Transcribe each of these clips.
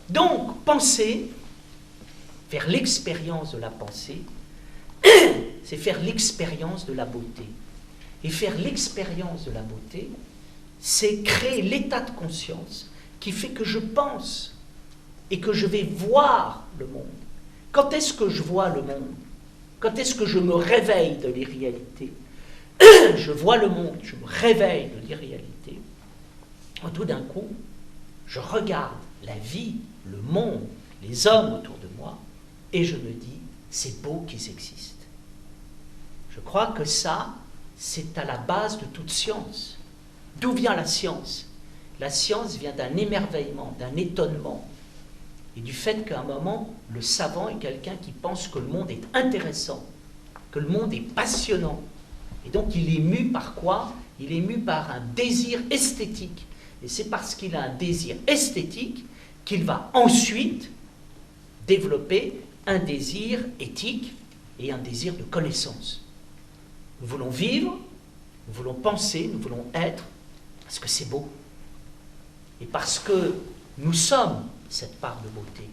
Donc, penser, faire l'expérience de la pensée, c'est faire l'expérience de la beauté. Et faire l'expérience de la beauté, c'est créer l'état de conscience qui fait que je pense et que je vais voir le monde. Quand est-ce que je vois le monde? Quand est-ce que je me réveille de l'irréalité? Je vois le monde, je me réveille de l'irréalité. Tout d'un coup, je regarde la vie, le monde, les hommes autour de moi, et je me dis, c'est beau qu'ils existent. Je crois que ça, c'est à la base de toute science. D'où vient la science? La science vient d'un émerveillement, d'un étonnement, et du fait qu'à un moment, le savant est quelqu'un qui pense que le monde est intéressant, que le monde est passionnant. Et donc il est mu par quoi? Il est mu par un désir esthétique. Et c'est parce qu'il a un désir esthétique qu'il va ensuite développer un désir éthique et un désir de connaissance. Nous voulons vivre, nous voulons penser, nous voulons être, parce que c'est beau. Et parce que nous sommes cette part de beauté.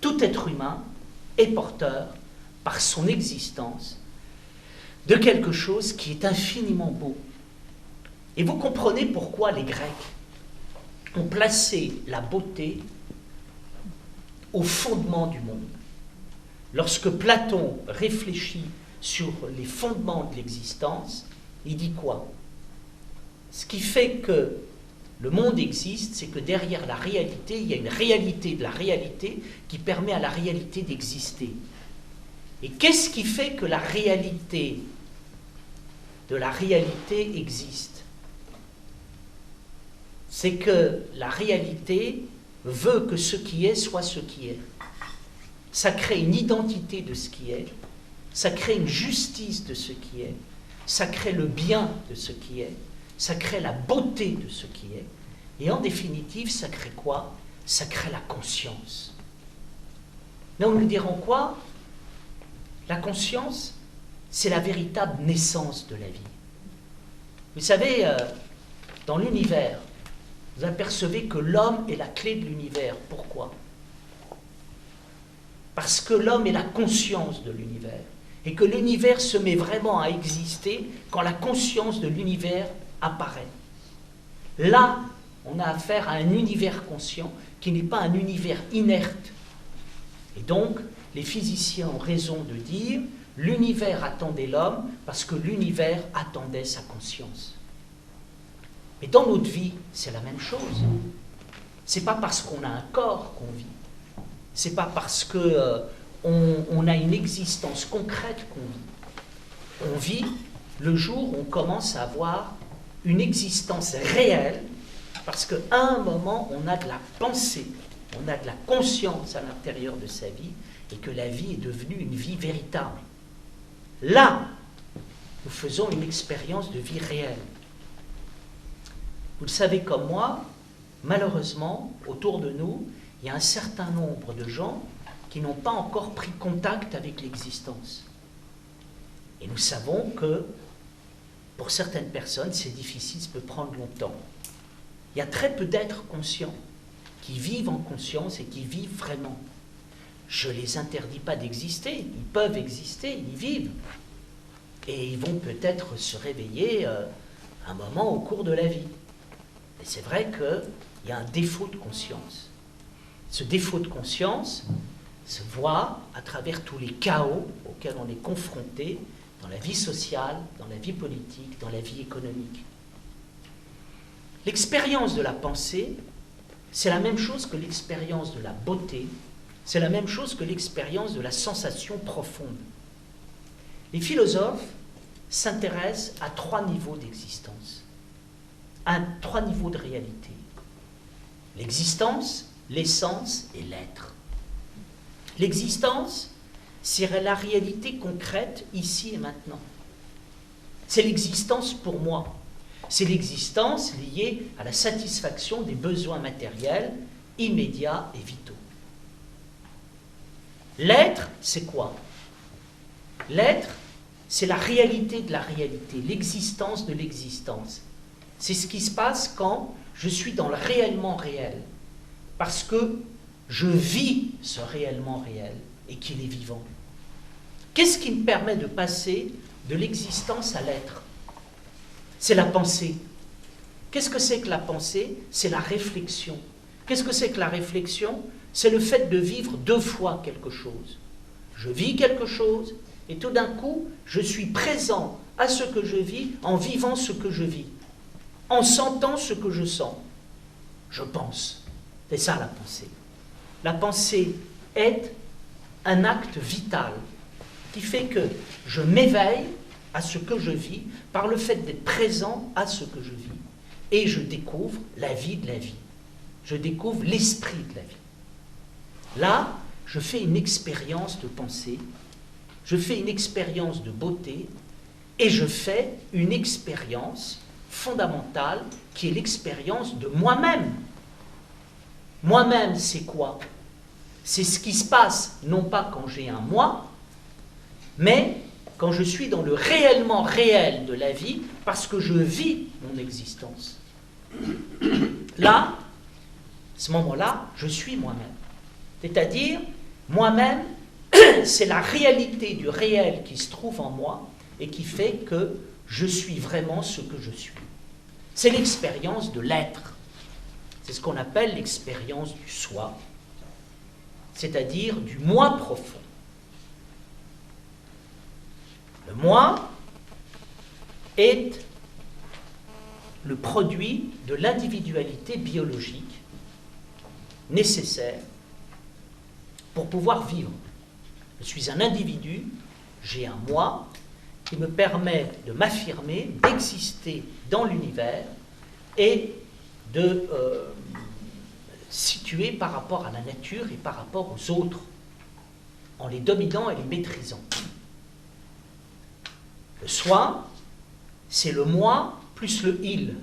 Tout être humain est porteur, par son existence, de quelque chose qui est infiniment beau. Et vous comprenez pourquoi les Grecs ont placé la beauté au fondement du monde. Lorsque Platon réfléchit sur les fondements de l'existence, il dit quoi? Ce qui fait que le monde existe, c'est que derrière la réalité, il y a une réalité de la réalité qui permet à la réalité d'exister. Et qu'est-ce qui fait que la réalité de la réalité existe? C'est que la réalité veut que ce qui est soit ce qui est. Ça crée une identité de ce qui est, ça crée une justice de ce qui est, ça crée le bien de ce qui est, ça crée la beauté de ce qui est, et en définitive, ça crée quoi? Ça crée la conscience. Donc nous dirons quoi? La conscience, c'est la véritable naissance de la vie. Vous savez, dans l'univers, vous apercevez que l'homme est la clé de l'univers. Pourquoi? Parce que l'homme est la conscience de l'univers. Et que l'univers se met vraiment à exister quand la conscience de l'univers apparaît. Là, on a affaire à un univers conscient qui n'est pas un univers inerte. Et donc, les physiciens ont raison de dire l'univers attendait l'homme parce que l'univers attendait sa conscience. Mais dans notre vie, c'est la même chose. C'est pas parce qu'on a un corps qu'on vit. C'est pas parce que on a une existence concrète qu'on vit. On vit le jour où on commence à avoir une existence réelle parce qu'à un moment, on a de la pensée, on a de la conscience à l'intérieur de sa vie et que la vie est devenue une vie véritable. Là, nous faisons une expérience de vie réelle. Vous le savez comme moi, malheureusement, autour de nous, il y a un certain nombre de gens qui n'ont pas encore pris contact avec l'existence. Et nous savons que, pour certaines personnes, c'est difficile, ça peut prendre longtemps. Il y a très peu d'êtres conscients qui vivent en conscience et qui vivent vraiment. Je ne les interdis pas d'exister, ils peuvent exister, ils vivent. Et ils vont peut-être se réveiller un moment au cours de la vie. Et c'est vrai qu'il y a un défaut de conscience. Ce défaut de conscience se voit à travers tous les chaos auxquels on est confronté dans la vie sociale, dans la vie politique, dans la vie économique. L'expérience de la pensée, c'est la même chose que l'expérience de la beauté, c'est la même chose que l'expérience de la sensation profonde. Les philosophes s'intéressent à 3 niveaux d'existence, à 3 niveaux de réalité. L'existence, l'essence et l'être. L'existence, c'est la réalité concrète ici et maintenant. C'est l'existence pour moi. C'est l'existence liée à la satisfaction des besoins matériels immédiats et vitaux. L'être, c'est quoi? L'être, c'est la réalité de la réalité, l'existence de l'existence. C'est ce qui se passe quand je suis dans le réellement réel. parce que je vis ce réellement réel et qu'il est vivant. Qu'est-ce qui me permet de passer de l'existence à l'être? C'est la pensée. Qu'est-ce que c'est que la pensée? C'est la réflexion. Qu'est-ce que c'est que la réflexion? C'est le fait de vivre deux fois quelque chose. Je vis quelque chose et tout d'un coup, je suis présent à ce que je vis en vivant ce que je vis, en sentant ce que je sens. Je pense. C'est ça la pensée. La pensée est un acte vital qui fait que je m'éveille à ce que je vis par le fait d'être présent à ce que je vis. Et je découvre la vie de la vie. Je découvre l'esprit de la vie. Là, je fais une expérience de pensée, je fais une expérience de beauté, et je fais une expérience fondamentale qui est l'expérience de moi-même. Moi-même, c'est quoi? C'est ce qui se passe, non pas quand j'ai un moi, mais quand je suis dans le réellement réel de la vie, parce que je vis mon existence. Là, à ce moment-là, je suis moi-même. C'est-à-dire, moi-même, c'est la réalité du réel qui se trouve en moi et qui fait que je suis vraiment ce que je suis. C'est l'expérience de l'être. C'est ce qu'on appelle l'expérience du soi, c'est-à-dire du moi profond. Le moi est le produit de l'individualité biologique nécessaire pour pouvoir vivre. Je suis un individu, j'ai un moi qui me permet de m'affirmer, d'exister dans l'univers et de situer par rapport à la nature et par rapport aux autres, en les dominant et les maîtrisant. Le soi, c'est le moi plus le il.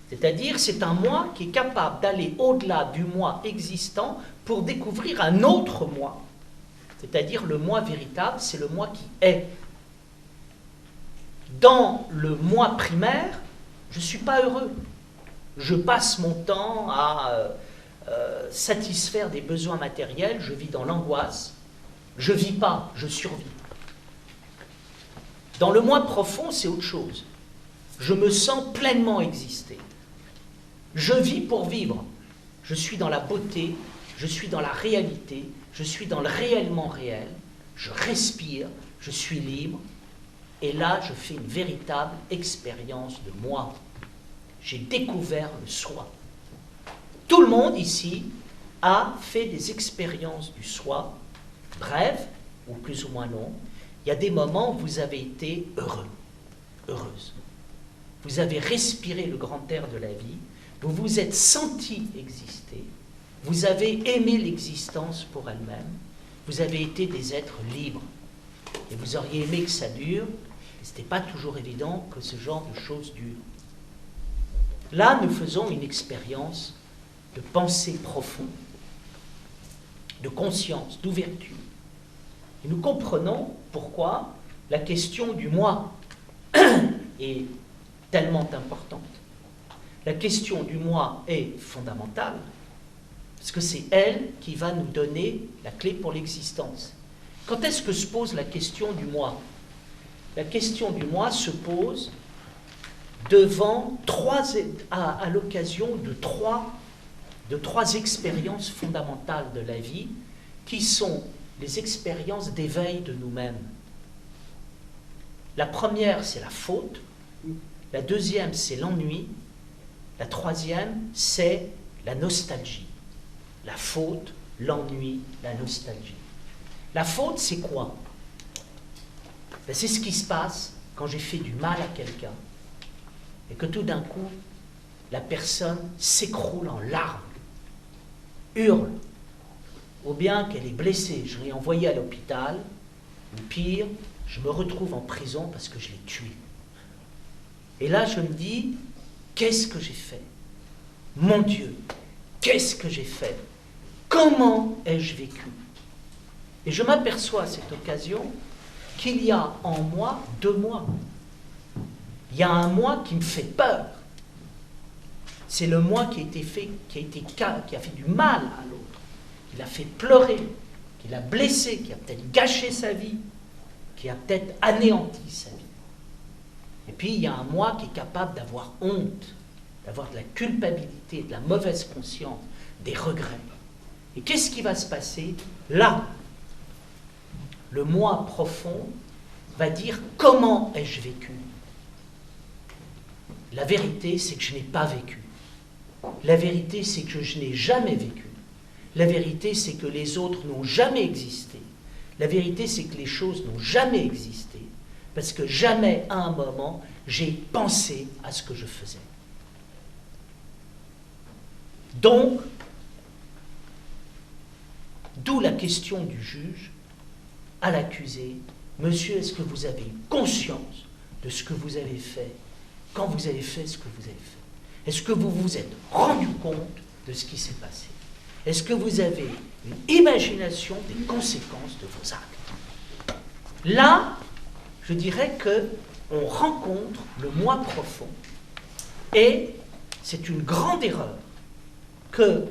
C'est-à-dire, c'est un moi qui est capable d'aller au-delà du moi existant pour découvrir un autre moi. C'est-à-dire, le moi véritable, c'est le moi qui est. Dans le moi primaire, je ne suis pas heureux. Je passe mon temps à satisfaire des besoins matériels, je vis dans l'angoisse, je ne vis pas, je survis. Dans le moi profond, c'est autre chose. Je me sens pleinement exister. Je vis pour vivre. Je suis dans la beauté, je suis dans la réalité, je suis dans le réellement réel, je respire, je suis libre, et là, je fais une véritable expérience de moi. J'ai découvert le soi. Tout le monde ici a fait des expériences du soi, brèves ou plus ou moins longues. Il y a des moments où vous avez été heureux, heureuse. Vous avez respiré le grand air de la vie, vous vous êtes senti exister, vous avez aimé l'existence pour elle-même, vous avez été des êtres libres. Et vous auriez aimé que ça dure, et ce n'était pas toujours évident que ce genre de choses durent. Là, nous faisons une expérience de pensée profonde, de conscience, d'ouverture. Et nous comprenons pourquoi la question du moi est tellement importante. La question du moi est fondamentale, parce que c'est elle qui va nous donner la clé pour l'existence. Quand est-ce que se pose la question du moi? La question du moi se pose à l'occasion de trois expériences fondamentales de la vie, qui sont les expériences d'éveil de nous-mêmes. La première, c'est la faute. La deuxième, c'est l'ennui. La troisième, c'est la nostalgie. La faute, l'ennui, la nostalgie. La faute, c'est quoi? Ben, c'est ce qui se passe quand j'ai fait du mal à quelqu'un et que tout d'un coup, la personne s'écroule en larmes, hurle, ou bien qu'elle est blessée, je l'ai envoyée à l'hôpital, ou pire, je me retrouve en prison parce que je l'ai tuée. Et là, je me dis, qu'est-ce que j'ai fait? Mon Dieu, qu'est-ce que j'ai fait? Comment ai-je vécu? Et je m'aperçois à cette occasion qu'il y a en moi deux moi. Il y a un moi qui me fait peur. C'est le moi qui a fait du mal à l'autre, qui l'a fait pleurer, qui l'a blessé, qui a peut-être gâché sa vie, qui a peut-être anéanti sa vie. Et puis il y a un moi qui est capable d'avoir honte, d'avoir de la culpabilité, de la mauvaise conscience, des regrets. Et qu'est-ce qui va se passer? Là, le moi profond va dire comment ai-je vécu? La vérité, c'est que je n'ai pas vécu. La vérité, c'est que je n'ai jamais vécu. La vérité, c'est que les autres n'ont jamais existé. La vérité, c'est que les choses n'ont jamais existé. Parce que jamais, à un moment, j'ai pensé à ce que je faisais. Donc, d'où la question du juge à l'accusé. Monsieur, est-ce que vous avez eu conscience de ce que vous avez fait quand vous avez fait ce que vous avez fait? Est-ce que vous vous êtes rendu compte de ce qui s'est passé? Est-ce que vous avez une imagination des conséquences de vos actes? Là, je dirais qu'on rencontre le moi profond et c'est une grande erreur que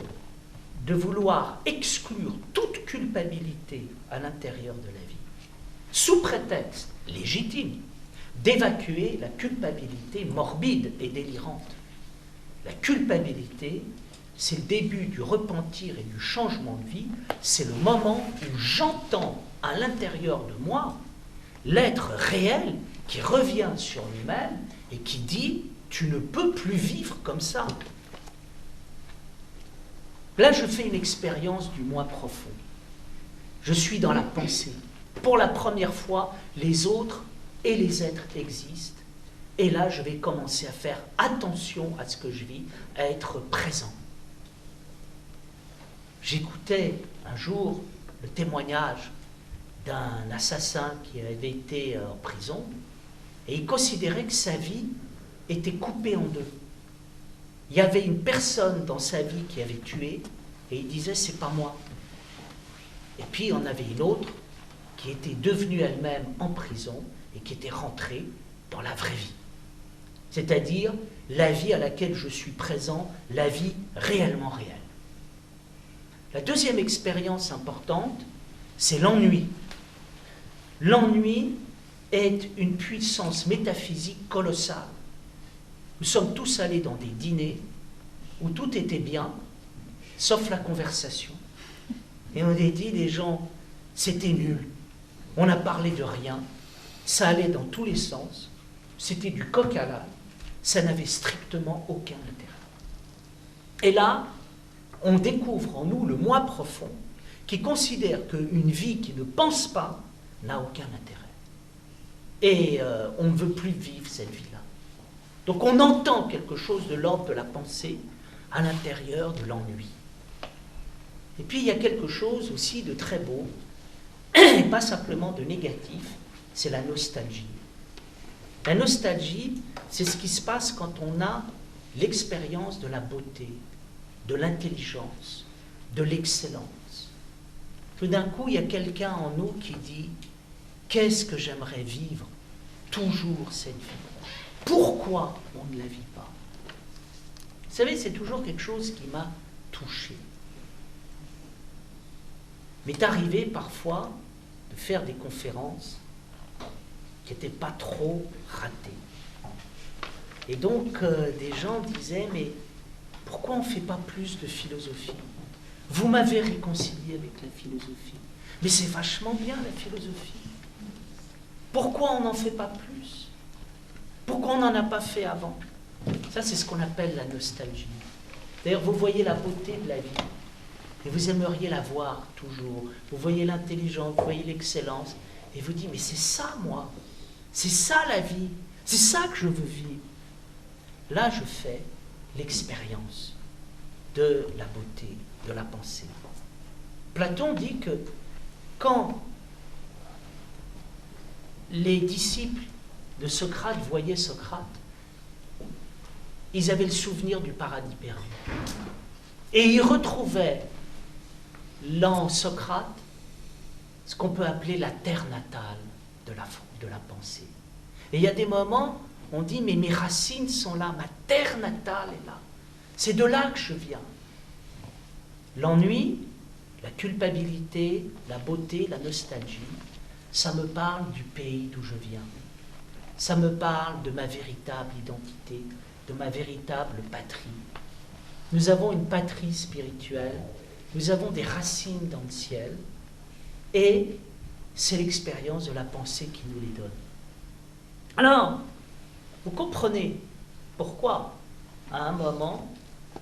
de vouloir exclure toute culpabilité à l'intérieur de la vie, sous prétexte légitime d'évacuer la culpabilité morbide et délirante. La culpabilité, c'est le début du repentir et du changement de vie, c'est le moment où j'entends à l'intérieur de moi l'être réel qui revient sur lui-même et qui dit « tu ne peux plus vivre comme ça ». Là, je fais une expérience du moi profond. Je suis dans la pensée. Pour la première fois, les autres et les êtres existent. Et là, je vais commencer à faire attention à ce que je vis, à être présent. J'écoutais un jour le témoignage d'un assassin qui avait été en prison et il considérait que sa vie était coupée en deux. Il y avait une personne dans sa vie qui avait tué et il disait « c'est pas moi ». Et puis il y en avait une autre qui était devenue elle-même en prison et qui était rentrée dans la vraie vie. C'est-à-dire la vie à laquelle je suis présent, la vie réellement réelle. La deuxième expérience importante, c'est l'ennui. L'ennui est une puissance métaphysique colossale. Nous sommes tous allés dans des dîners où tout était bien, sauf la conversation. Et on a dit, les gens, c'était nul. On a parlé de rien. Ça allait dans tous les sens. C'était du coq à l'âne. Ça n'avait strictement aucun intérêt. Et là, on découvre en nous le moi profond qui considère qu'une vie qui ne pense pas n'a aucun intérêt. Et on ne veut plus vivre cette vie-là. Donc on entend quelque chose de l'ordre de la pensée à l'intérieur de l'ennui. Et puis il y a quelque chose aussi de très beau, et pas simplement de négatif, c'est la nostalgie. La nostalgie, c'est ce qui se passe quand on a l'expérience de la beauté, de l'intelligence, de l'excellence. Tout d'un coup, il y a quelqu'un en nous qui dit « Qu'est-ce que j'aimerais vivre toujours cette vie? Pourquoi on ne la vit pas ?» Vous savez, c'est toujours quelque chose qui m'a touché. Il m'est arrivé parfois de faire des conférences qui n'étaient pas trop ratées. Et donc, des gens disaient « Mais pourquoi on ne fait pas plus de philosophie? Vous m'avez réconcilié avec la philosophie. Mais c'est vachement bien la philosophie. Pourquoi on n'en fait pas plus? Pourquoi on n'en a pas fait avant ?» Ça, c'est ce qu'on appelle la nostalgie. D'ailleurs, vous voyez la beauté de la vie. Et vous aimeriez la voir toujours. Vous voyez l'intelligence, vous voyez l'excellence. Et vous dites, mais c'est ça, moi. C'est ça, la vie. C'est ça que je veux vivre. Là, je fais l'expérience de la beauté, de la pensée. Platon dit que quand les disciples de Socrate voyaient Socrate, ils avaient le souvenir du paradis perdu. Et ils retrouvaient en Socrate ce qu'on peut appeler la terre natale de la pensée. Et il y a des moments, on dit, mais mes racines sont là, ma terre natale est là. C'est de là que je viens. L'ennui, la culpabilité, la beauté, la nostalgie, ça me parle du pays d'où je viens. Ça me parle de ma véritable identité, de ma véritable patrie. Nous avons une patrie spirituelle, nous avons des racines dans le ciel, et c'est l'expérience de la pensée qui nous les donne. Alors, vous comprenez pourquoi, à un moment,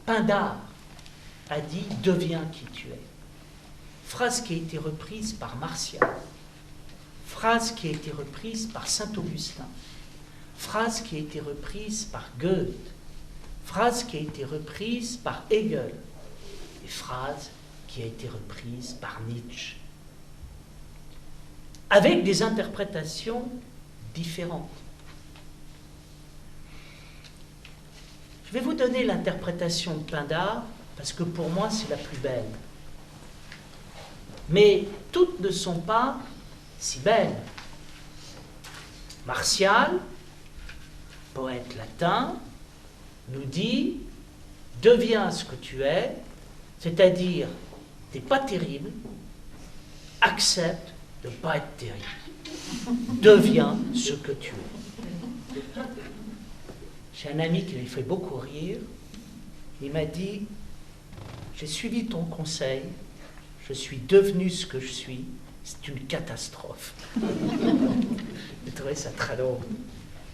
Pindare a dit « Deviens qui tu es ». Phrase qui a été reprise par Martial, phrase qui a été reprise par Saint-Augustin, phrase qui a été reprise par Goethe, phrase qui a été reprise par Hegel, et phrase qui a été reprise par Nietzsche, avec des interprétations différentes. Je vais vous donner l'interprétation de Pindare, parce que pour moi c'est la plus belle. Mais toutes ne sont pas si belles. Martial, poète latin, nous dit « Deviens ce que tu es », c'est-à-dire « t'es pas terrible, accepte de ne pas être terrible. Deviens ce que tu es. » J'ai un ami qui m'a fait beaucoup rire. Il m'a dit « J'ai suivi ton conseil, je suis devenu ce que je suis, c'est une catastrophe. » J'ai trouvé ça très drôle.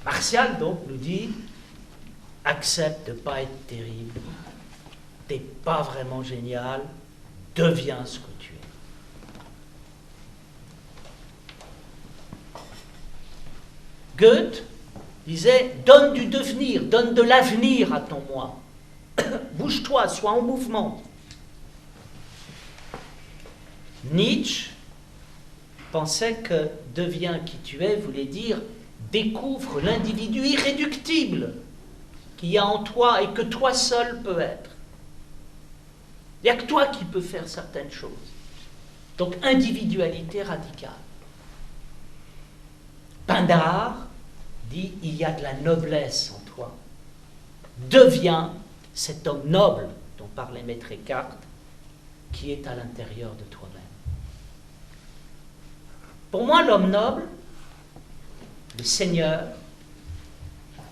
Martial, donc, nous dit « Accepte de ne pas être terrible, t'es pas vraiment génial, deviens ce que tu es. » Goethe disait « Donne du devenir, donne de l'avenir à ton moi. Bouge-toi, sois en mouvement. » Nietzsche pensait que « deviens qui tu es » voulait dire « découvre l'individu irréductible qu'il y a en toi et que toi seul peux être. » Il n'y a que toi qui peux faire certaines choses. Donc individualité radicale. Pindare dit « il y a de la noblesse en toi. Deviens cet homme noble dont parlait Maître Eckhart, qui est à l'intérieur de toi-même. » Pour moi, l'homme noble, le Seigneur,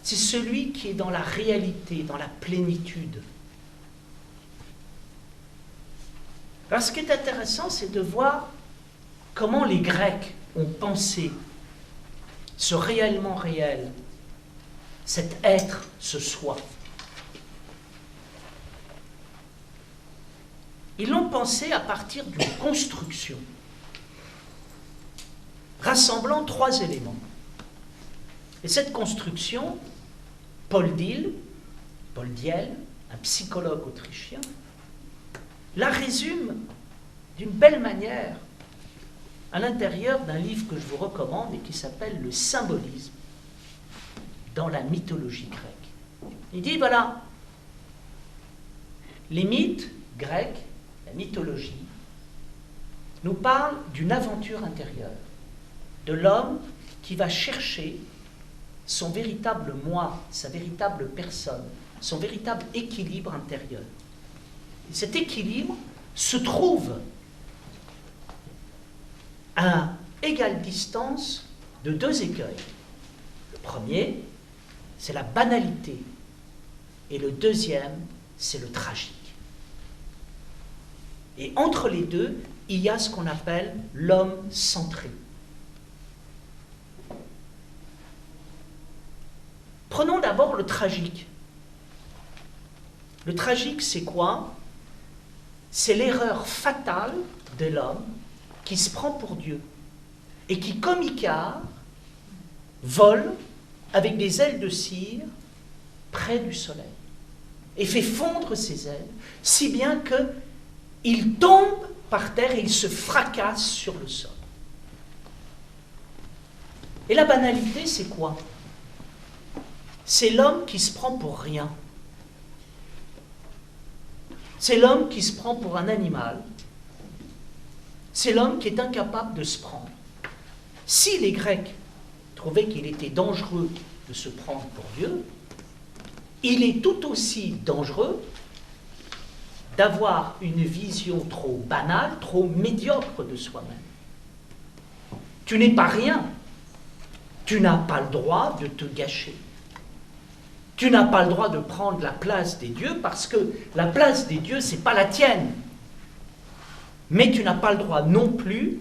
c'est celui qui est dans la réalité, dans la plénitude. Alors, ce qui est intéressant, c'est de voir comment les Grecs ont pensé ce réellement réel, cet être, ce soi. Ils l'ont pensé à partir d'une construction rassemblant trois éléments. Et cette construction, Paul Diel, un psychologue autrichien, la résume d'une belle manière à l'intérieur d'un livre que je vous recommande et qui s'appelle « Le symbolisme dans la mythologie grecque ». Il dit, voilà, les mythes grecs, la mythologie, nous parlent d'une aventure intérieure, de l'homme qui va chercher son véritable moi, sa véritable personne, son véritable équilibre intérieur. Et cet équilibre se trouve à égale distance de deux écueils. Le premier, c'est la banalité, et le deuxième, c'est le tragique. Et entre les deux, il y a ce qu'on appelle l'homme centré. Prenons d'abord le tragique. Le tragique, c'est quoi? C'est l'erreur fatale de l'homme qui se prend pour Dieu et qui, comme Icare, vole avec des ailes de cire près du soleil et fait fondre ses ailes, si bien qu'il tombe par terre et il se fracasse sur le sol. Et la banalité, c'est quoi? C'est l'homme qui se prend pour rien. C'est l'homme qui se prend pour un animal. C'est l'homme qui est incapable de se prendre. Si les Grecs trouvaient qu'il était dangereux de se prendre pour Dieu, il est tout aussi dangereux d'avoir une vision trop banale, trop médiocre de soi-même. Tu n'es pas rien. Tu n'as pas le droit de te gâcher. Tu n'as pas le droit de prendre la place des dieux parce que la place des dieux, ce n'est pas la tienne. Mais tu n'as pas le droit non plus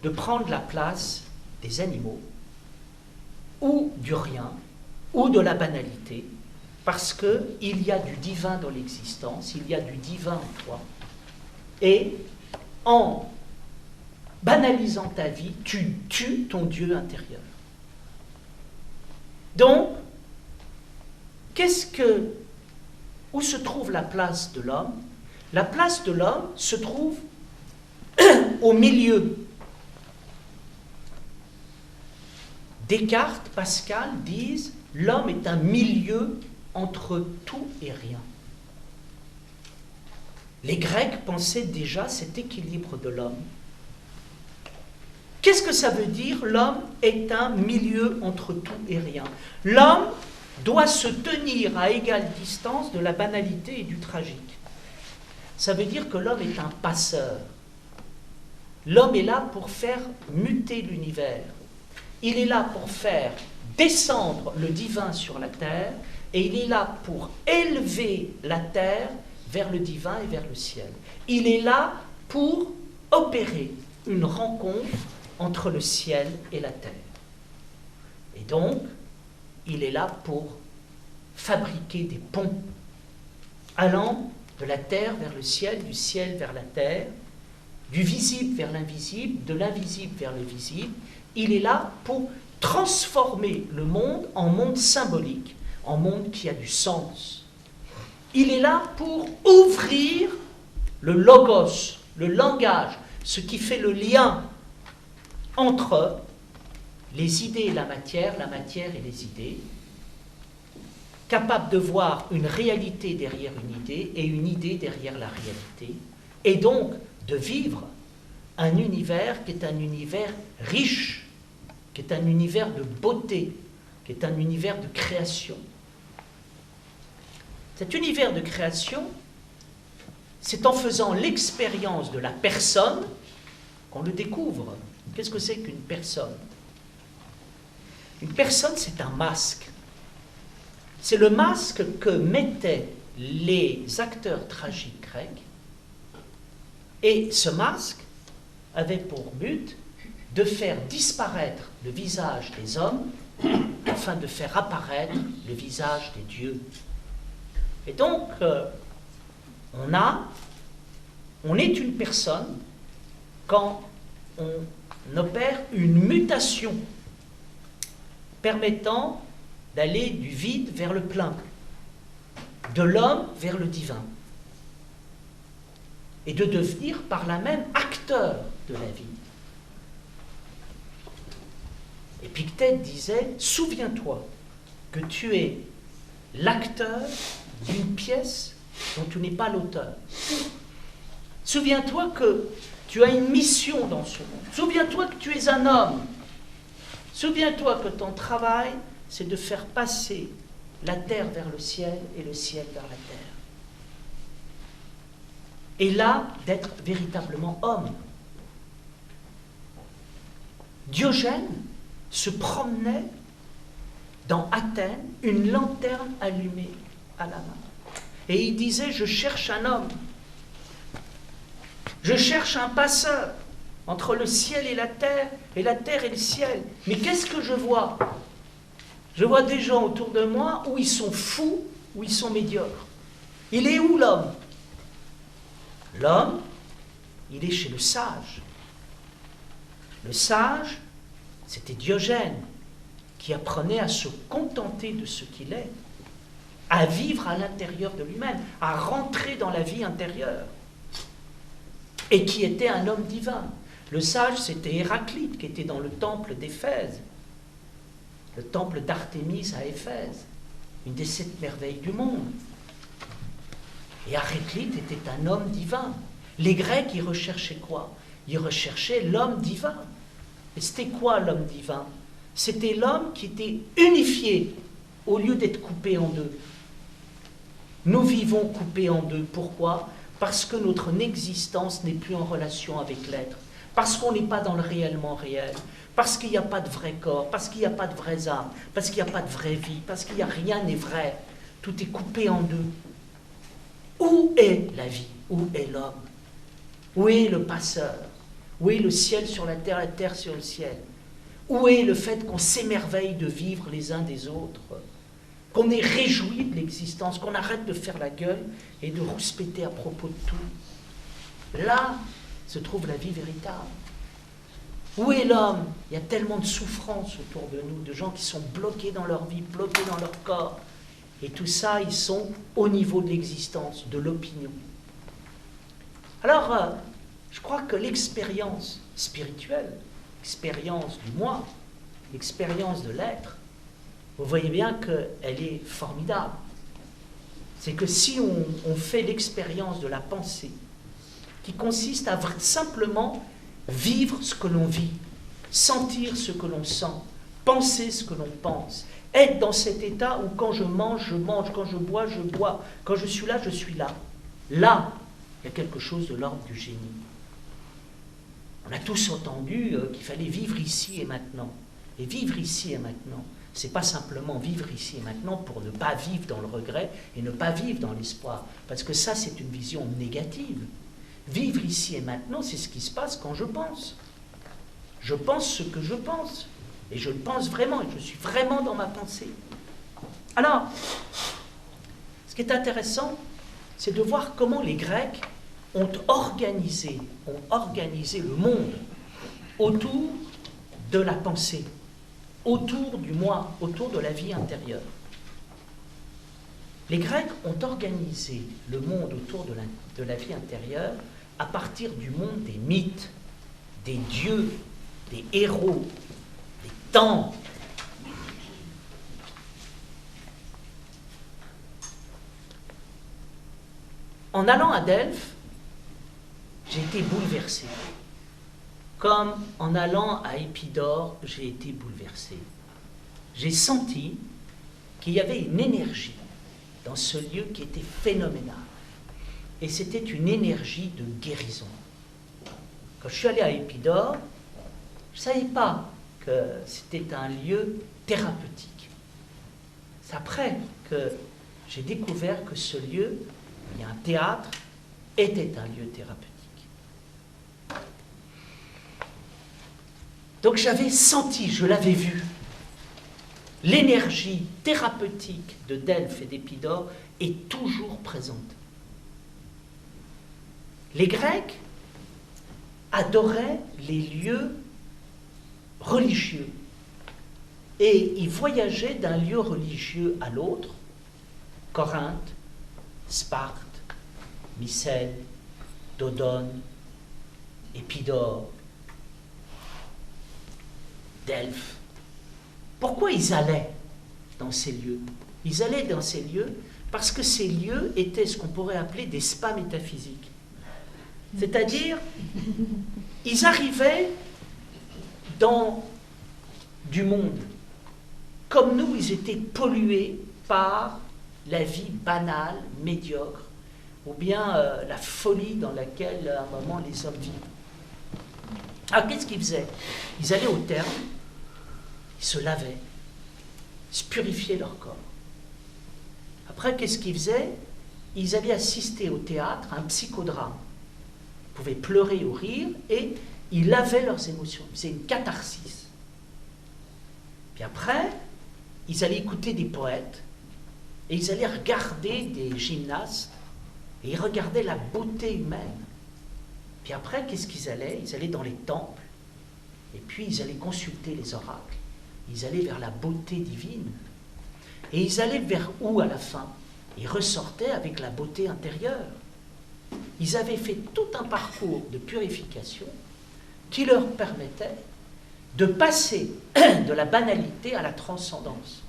de prendre la place des animaux ou du rien ou de la banalité parce qu'il y a du divin dans l'existence, il y a du divin en toi. Et en banalisant ta vie, tu tues ton Dieu intérieur. Donc, où se trouve la place de l'homme? La place de l'homme se trouve au milieu. Descartes, Pascal disent l'homme est un milieu entre tout et rien. Les Grecs pensaient déjà cet équilibre de l'homme. Qu'est-ce que ça veut dire? L'homme est un milieu entre tout et rien. L'homme doit se tenir à égale distance de la banalité et du tragique. Ça veut dire que l'homme est un passeur. L'homme est là pour faire muter l'univers. Il est là pour faire descendre le divin sur la terre et il est là pour élever la terre vers le divin et vers le ciel. Il est là pour opérer une rencontre entre le ciel et la terre. Et donc, il est là pour fabriquer des ponts allant de la terre vers le ciel, du ciel vers la terre, du visible vers l'invisible, de l'invisible vers le visible. Il est là pour transformer le monde en monde symbolique, en monde qui a du sens. Il est là pour ouvrir le logos, le langage, ce qui fait le lien entre les idées et la matière et les idées, capable de voir une réalité derrière une idée et une idée derrière la réalité, et donc de vivre un univers qui est un univers riche, qui est un univers de beauté, qui est un univers de création. Cet univers de création, c'est en faisant l'expérience de la personne qu'on le découvre. Qu'est-ce que c'est qu'une personne? Une personne, c'est un masque. C'est le masque que mettaient les acteurs tragiques grecs. Et ce masque avait pour but de faire disparaître le visage des hommes afin de faire apparaître le visage des dieux. Et donc, on est une personne quand on opère une mutation permettant d'aller du vide vers le plein, de l'homme vers le divin, et de devenir par là même acteur de la vie. Épictète disait, souviens-toi que tu es l'acteur d'une pièce dont tu n'es pas l'auteur. Souviens-toi que tu as une mission dans ce monde. Souviens-toi que tu es un homme. Souviens-toi que ton travail, c'est de faire passer la terre vers le ciel et le ciel vers la terre. Et là, d'être véritablement homme. Diogène se promenait dans Athènes, une lanterne allumée à la main. Et il disait, je cherche un homme. Je cherche un passeur entre le ciel et la terre et le ciel. Mais qu'est-ce que je vois? Je vois des gens autour de moi où ils sont fous, où ils sont médiocres. Il est où l'homme? L'homme, il est chez le sage. Le sage, c'était Diogène, qui apprenait à se contenter de ce qu'il est, à vivre à l'intérieur de lui-même, à rentrer dans la vie intérieure, et qui était un homme divin. Le sage, c'était Héraclite, qui était dans le temple d'Éphèse, le temple d'Artémis à Éphèse, une des 7 merveilles du monde. Et Héraclite était un homme divin. Les Grecs, ils recherchaient quoi? Ils recherchaient l'homme divin. Et c'était quoi l'homme divin? C'était l'homme qui était unifié au lieu d'être coupé en deux. Nous vivons coupés en deux. Pourquoi? Parce que notre existence n'est plus en relation avec l'être. Parce qu'on n'est pas dans le réellement réel. Parce qu'il n'y a pas de vrai corps. Parce qu'il n'y a pas de vraies âmes. Parce qu'il n'y a pas de vraie vie. Parce qu'il n'y a rien n'est vrai. Tout est coupé en deux. Où est la vie? Où est l'homme? Où est le passeur? Où est le ciel sur la terre sur le ciel? Où est le fait qu'on s'émerveille de vivre les uns des autres? Qu'on est réjoui de l'existence, qu'on arrête de faire la gueule et de rouspéter à propos de tout. Là se trouve la vie véritable. Où est l'homme? Il y a tellement de souffrances autour de nous, de gens qui sont bloqués dans leur vie, bloqués dans leur corps. Et tout ça, ils sont au niveau de l'existence, de l'opinion. Alors, je crois que l'expérience spirituelle, l'expérience du moi, l'expérience de l'être, vous voyez bien qu'elle est formidable. C'est que si on fait l'expérience de la pensée, qui consiste à simplement vivre ce que l'on vit, sentir ce que l'on sent, penser ce que l'on pense, être dans cet état où quand je mange, quand je bois, quand je suis là, je suis là. Là, il y a quelque chose de l'ordre du génie. On a tous entendu qu'il fallait vivre ici et maintenant. Et vivre ici et maintenant, c'est pas simplement vivre ici et maintenant pour ne pas vivre dans le regret et ne pas vivre dans l'espoir. Parce que ça, c'est une vision négative. Vivre ici et maintenant, c'est ce qui se passe quand je pense. Je pense ce que je pense. Et je le pense vraiment, et je suis vraiment dans ma pensée. Alors, ce qui est intéressant, c'est de voir comment les Grecs ont organisé le monde autour de la pensée, autour du moi, autour de la vie intérieure. Les Grecs ont organisé le monde autour de la vie intérieure à partir du monde des mythes, des dieux, des héros, des temples. En allant à Delphes, j'ai été bouleversé. Comme en allant à Épidore, j'ai été bouleversé. J'ai senti qu'il y avait une énergie dans ce lieu qui était phénoménale. Et c'était une énergie de guérison. Quand je suis allé à Épidore, je ne savais pas que c'était un lieu thérapeutique. C'est après que j'ai découvert que ce lieu, il y a un théâtre, était un lieu thérapeutique. Donc j'avais senti, je l'avais vu, l'énergie thérapeutique de Delphes et d'Épidore est toujours présente. Les Grecs adoraient les lieux religieux et ils voyageaient d'un lieu religieux à l'autre, Corinthe, Sparte, Mycène, Dodone, Épidore, Delphes. Pourquoi ils allaient dans ces lieux? Ils allaient dans ces lieux parce que ces lieux étaient ce qu'on pourrait appeler des spas métaphysiques. C'est-à-dire, ils arrivaient dans du monde. Comme nous, ils étaient pollués par la vie banale, médiocre, ou bien la folie dans laquelle, à un moment, les hommes vivent. Alors, qu'est-ce qu'ils faisaient? Ils allaient au terme, ils se lavaient, ils se purifiaient leur corps. Après, qu'est-ce qu'ils faisaient? Ils allaient assister au théâtre à un psychodrame. Ils pouvaient pleurer ou rire, et ils lavaient leurs émotions. Ils faisaient une catharsis. Puis après, ils allaient écouter des poètes, et ils allaient regarder des gymnastes, et ils regardaient la beauté humaine. Puis après, qu'est-ce qu'ils allaient? Ils allaient dans les temples, et puis ils allaient consulter les oracles. Ils allaient vers la beauté divine. Et ils allaient vers où à la fin? Ils ressortaient avec la beauté intérieure. Ils avaient fait tout un parcours de purification qui leur permettait de passer de la banalité à la transcendance.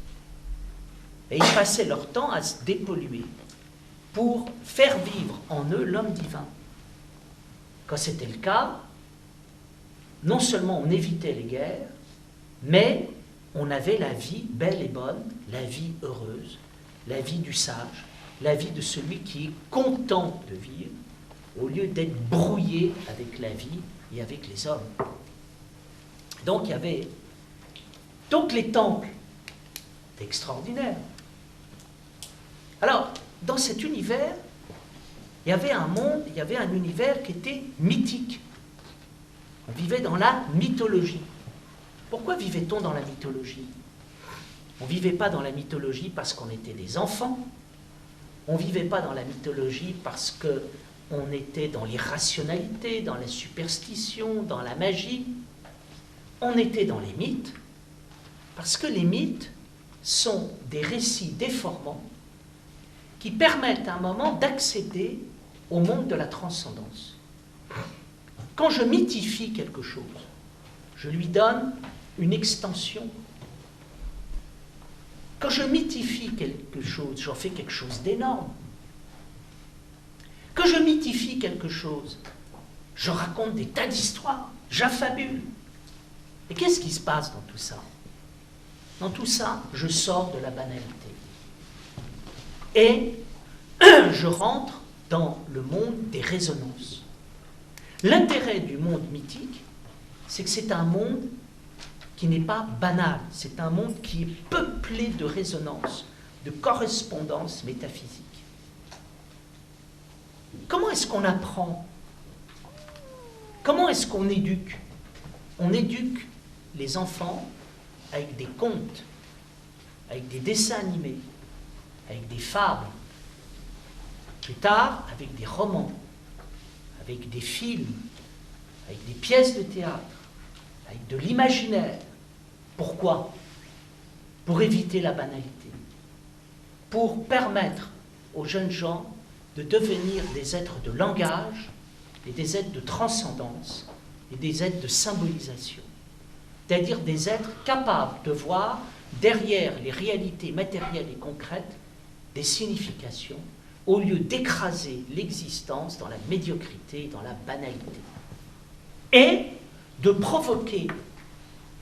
Et ils passaient leur temps à se dépolluer pour faire vivre en eux l'homme divin. Quand c'était le cas, non seulement on évitait les guerres, mais on avait la vie belle et bonne, la vie heureuse, la vie du sage, la vie de celui qui est content de vivre, au lieu d'être brouillé avec la vie et avec les hommes. Donc il y avait... Donc les temples, c'est extraordinaire. Alors, dans cet univers, il y avait un monde, il y avait un univers qui était mythique. On vivait dans la mythologie. Pourquoi vivait-on dans la mythologie? On ne vivait pas dans la mythologie parce qu'on était des enfants. On ne vivait pas dans la mythologie parce qu'on était dans l'irrationalité, dans la superstition, dans la magie. On était dans les mythes parce que les mythes sont des récits déformants qui permettent à un moment d'accéder au monde de la transcendance. Quand je mythifie quelque chose, je lui donne une extension. Quand je mythifie quelque chose, j'en fais quelque chose d'énorme. Quand je mythifie quelque chose, je raconte des tas d'histoires, j'affabule. Et qu'est-ce qui se passe dans tout ça? Dans tout ça, je sors de la banalité. Et je rentre dans le monde des résonances. L'intérêt du monde mythique, c'est que c'est un monde qui n'est pas banal, c'est un monde qui est peuplé de résonances, de correspondances métaphysiques. Comment est-ce qu'on apprend? Comment est-ce qu'on éduque? On éduque les enfants avec des contes, avec des dessins animés, avec des fables, plus tard avec des romans, avec des films, avec des pièces de théâtre, avec de l'imaginaire. Pourquoi? Pour éviter la banalité, pour permettre aux jeunes gens de devenir des êtres de langage et des êtres de transcendance et des êtres de symbolisation, c'est-à-dire des êtres capables de voir derrière les réalités matérielles et concrètes des significations, au lieu d'écraser l'existence dans la médiocrité et dans la banalité. Et de provoquer,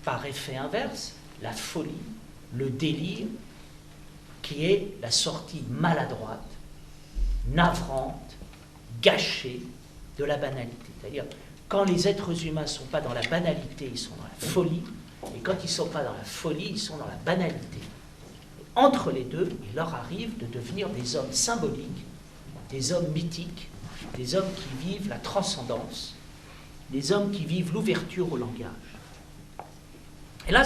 par effet inverse, la folie, le délire, qui est la sortie maladroite, navrante, gâchée de la banalité. C'est-à-dire, quand les êtres humains ne sont pas dans la banalité, ils sont dans la folie, et quand ils ne sont pas dans la folie, ils sont dans la banalité. Entre les deux, il leur arrive de devenir des hommes symboliques, des hommes mythiques, des hommes qui vivent la transcendance, des hommes qui vivent l'ouverture au langage. Et là,